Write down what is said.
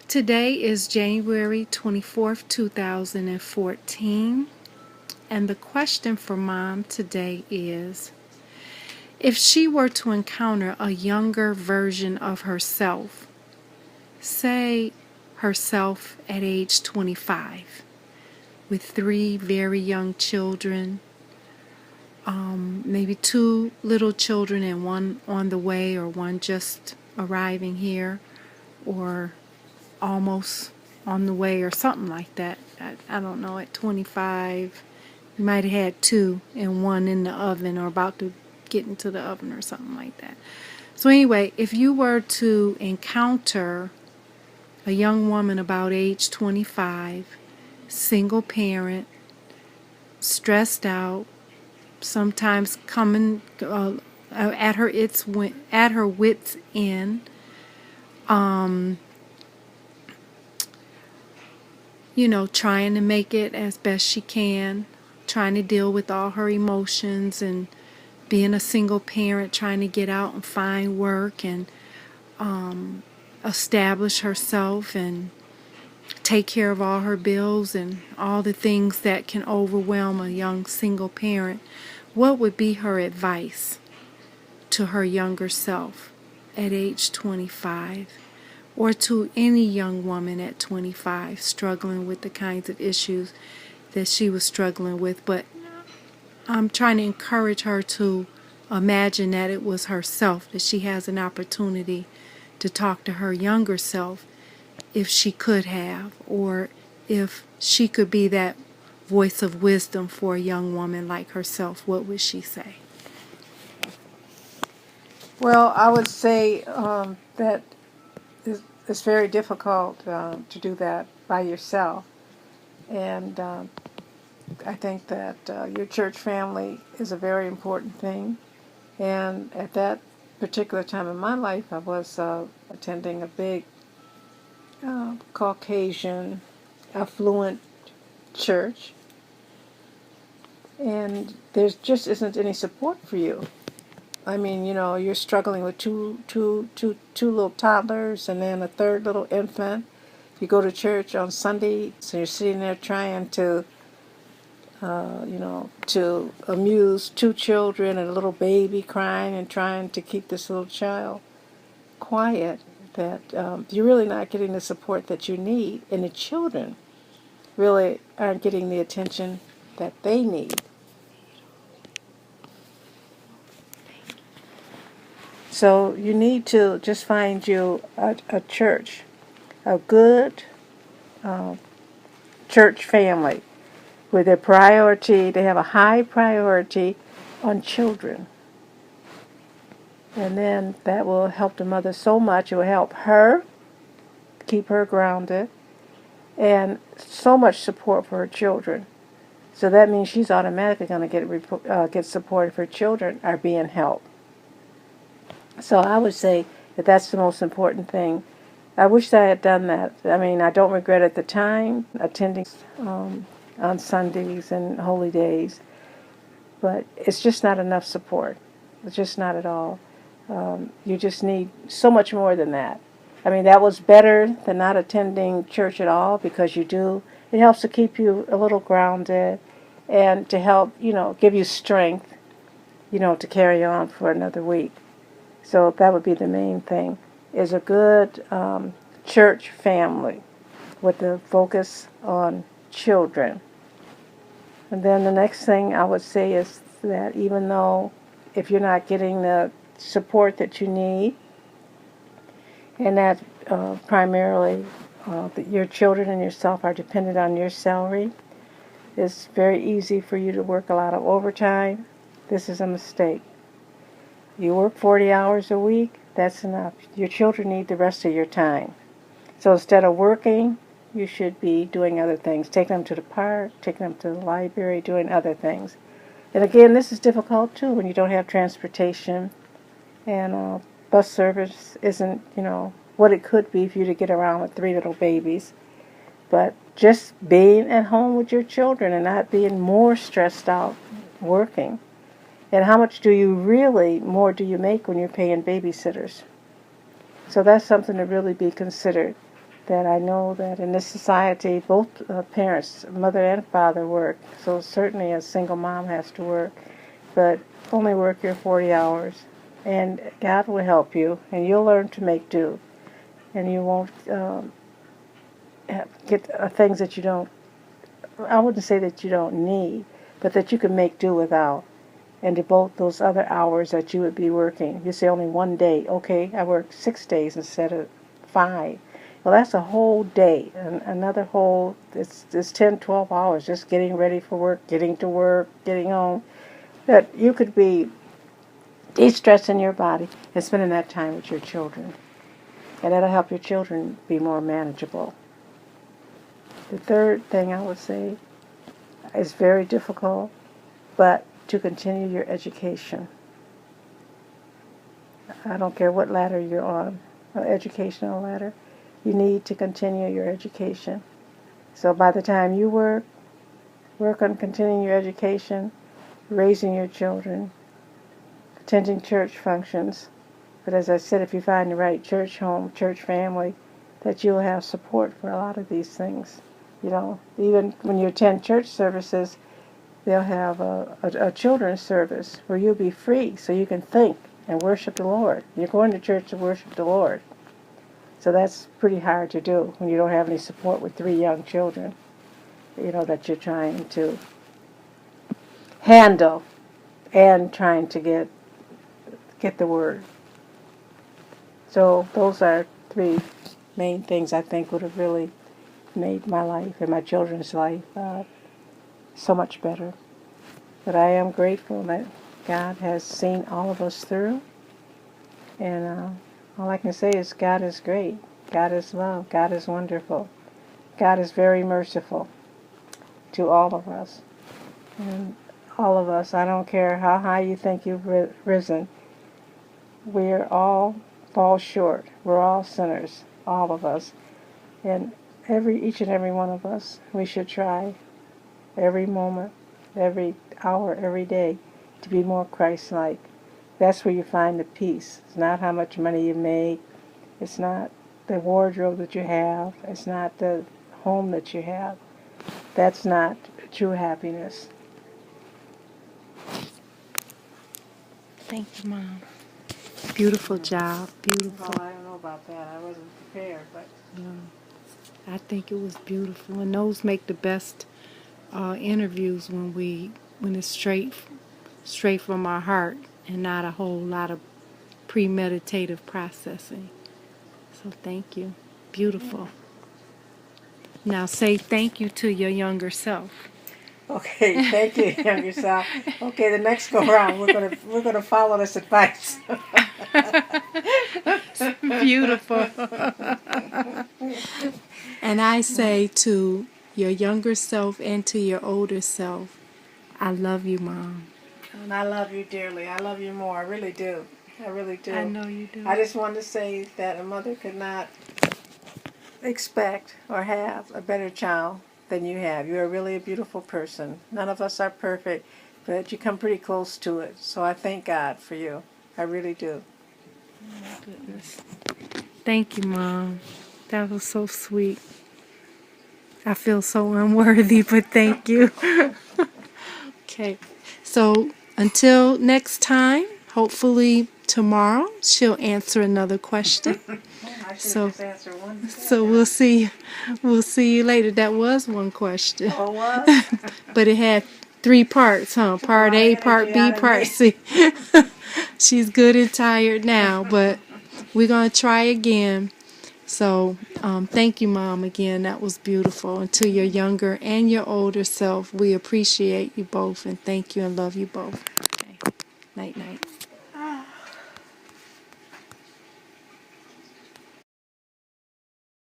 Today is January 24th, 2014, and the question for Mom today is, if she were to encounter a younger version of herself, say herself at age 25, with 3 very young children, maybe 2 little children and one on the way or one just arriving here or almost on the way or something like that. I don't know, at 25 you might have had 2 and one in the oven or about to get into the oven or something like that. So anyway, if you were to encounter a young woman about age 25, single parent, stressed out, sometimes coming at her wits end, trying to make it as best she can, trying to deal with all her emotions and being a single parent, trying to get out and find work and establish herself and take care of all her bills and all the things that can overwhelm a young single parent. What would be her advice to her younger self at age 25? Or to any young woman at 25 struggling with the kinds of issues that she was struggling with. But I'm trying to encourage her to imagine that it was herself, that she has an opportunity to talk to her younger self if she could have, or if she could be that voice of wisdom for a young woman like herself. What would she say? Well, I would say that it's very difficult to do that by yourself. And I think that your church family is a very important thing. And at that particular time in my life, I was attending a big Caucasian, affluent church. And there just isn't any support for you. I mean, you're struggling with two little toddlers and then a third little infant. You go to church on Sunday, so you're sitting there trying to, to amuse 2 children and a little baby crying and trying to keep this little child quiet. That you're really not getting the support that you need, and the children really aren't getting the attention that they need. So you need to just find you a church, a good church family with a priority. They have a high priority on children. And then that will help the mother so much. It will help her, keep her grounded, and so much support for her children. So that means she's automatically going to get support if her children are being helped. So I would say that that's the most important thing. I wish I had done that. I mean, I don't regret at the time attending on Sundays and holy days, but it's just not enough support. It's just not at all. You just need so much more than that. I mean, that was better than not attending church at all, because it helps to keep you a little grounded and to help, give you strength, to carry on for another week. So that would be the main thing, is a good church family with the focus on children. And then the next thing I would say is that even though if you're not getting the support that you need, and that primarily that your children and yourself are dependent on your salary, it's very easy for you to work a lot of overtime. This is a mistake. You work 40 hours a week, that's enough. Your children need the rest of your time. So instead of working, you should be doing other things. Taking them to the park, taking them to the library, doing other things. And again, this is difficult too when you don't have transportation, and bus service isn't, what it could be for you to get around with 3 little babies. But just being at home with your children and not being more stressed out working. And how much more do you make when you're paying babysitters? So that's something to really be considered, that I know that in this society, both parents, mother and father, work. So certainly a single mom has to work, but only work your 40 hours. And God will help you, and you'll learn to make do. And you won't get things that you don't, I wouldn't say that you don't need, but that you can make do without. And devote those other hours that you would be working. You say only one day. Okay, I work 6 days instead of 5. Well, that's a whole day. And another whole, it's 10, 12 hours just getting ready for work, getting to work, getting home. That you could be de-stressing your body and spending that time with your children. And that'll help your children be more manageable. The third thing I would say is very difficult, but to continue your education. I don't care what ladder you're on, an educational ladder, you need to continue your education. So by the time you work on continuing your education, raising your children, attending church functions. But as I said, if you find the right church home, church family, that you'll have support for a lot of these things. You know, even when you attend church services, they'll have a children's service where you'll be free so you can think and worship the Lord. You're going to church to worship the Lord. So that's pretty hard to do when you don't have any support with 3 young children, you know, that you're trying to handle and trying to get the word. So those are 3 main things I think would have really made my life and my children's life so much better. But I am grateful that God has seen all of us through. And all I can say is God is great. God is love. God is wonderful. God is very merciful to all of us. And all of us, I don't care how high you think you've risen, we're all fall short. We're all sinners, all of us. And each and every one of us, we should try every moment, every hour, every day to be more Christ-like. That's where you find the peace. It's not how much money you make. It's not the wardrobe that you have. It's not the home that you have. That's not true happiness. Thank you, Mom. Beautiful job. Beautiful. Well, I don't know about that. I wasn't prepared, but I think it was beautiful. And those make the best interviews when it's straight from our heart and not a whole lot of premeditative processing. So thank you. Beautiful. Now say thank you to your younger self. okay. Thank you, younger self. Okay, the next go round, we're gonna follow this advice. Beautiful. And I say to your younger self and to your older self, I love you, Mom. And I love you dearly. I love you more. I really do. I really do. I know you do. I just wanted to say that a mother could not expect or have a better child than you have. You're really a beautiful person. None of us are perfect, but you come pretty close to it. So I thank God for you. I really do. Oh my goodness. Thank you, Mom. That was so sweet. I feel so unworthy, but thank you. Okay. So until next time, hopefully tomorrow she'll answer another question. I should So- just answer one. So we'll see. We'll see you later. That was one question, Oh, what? but it had 3 parts, huh? Part A, part B, part C. She's good and tired now, but we're gonna try again. So thank you, Mom, again. That was beautiful. And to your younger and your older self, we appreciate you both and thank you and love you both. Okay. Night, night.